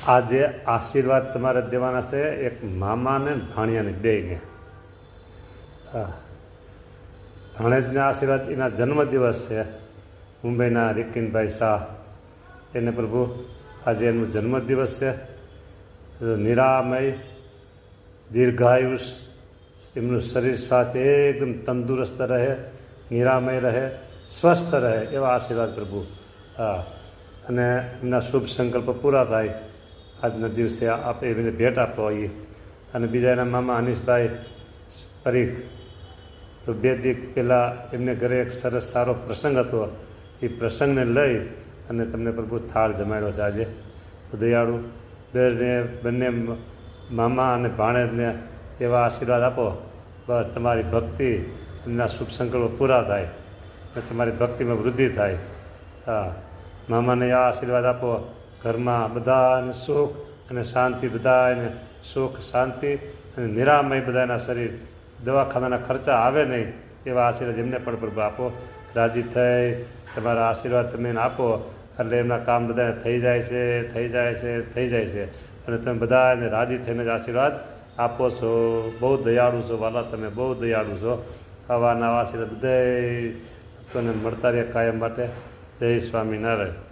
આજે આશીર્વાદ તમારે દેવાના છે એક મામાને ભાણિયાને બેયને. હા, ભાણેજના આશીર્વાદ એના જન્મદિવસ છે. મુંબઈના રિકિનભાઈ શાહ, એને પ્રભુ આજે એનું જન્મદિવસ છે. નિરામય દીર્ઘાયુષ, એમનું શરીર સ્વાસ્થ્ય એકદમ તંદુરસ્ત રહે, નિરામય રહે, સ્વસ્થ રહે એવા આશીર્વાદ પ્રભુ. હા, અને એમના શુભ સંકલ્પ પૂરા થાય આજના દિવસે આપણે એમને ભેટ આપો એ. અને બીજા એના મામા અનીશભાઈ પરીખ, તો 2 દિવસ પહેલાં એમને ઘરે એક સરસ સારો પ્રસંગ હતો. એ પ્રસંગને લઈ અને તમને પ્રભુ થાળ જમાડ્યો છે આજે. તો દયાળુ બંને મામા અને ભાણેજને એવા આશીર્વાદ આપો, બસ તમારી ભક્તિ, એમના શુભ સંકલ્પો પૂરા થાય અને તમારી ભક્તિમાં વૃદ્ધિ થાય. હા, મામાને આ આશીર્વાદ આપો, ઘરમાં બધાને સુખ અને શાંતિ, બધાને સુખ શાંતિ અને નિરામય, બધાના શરીર, દવાખાનાના ખર્ચા આવે નહીં એવા આશીર્વાદ એમને પણ પ્રભુ આપો. રાજી થઈ તમારા આશીર્વાદ તમે એને આપો એટલે એમના કામ બધા થઈ જાય છે, થઈ જાય છે, થઈ જાય છે. અને તમે બધાને રાજી થઈને જ આશીર્વાદ આપો છો. બહુ દયાળુ છો વાલા, તમે બહુ દયાળુ છો. આવા નવા આશીર્વાદ બધાને મળતા રહે કાયમ માટે. જય સ્વામિનારાયણ.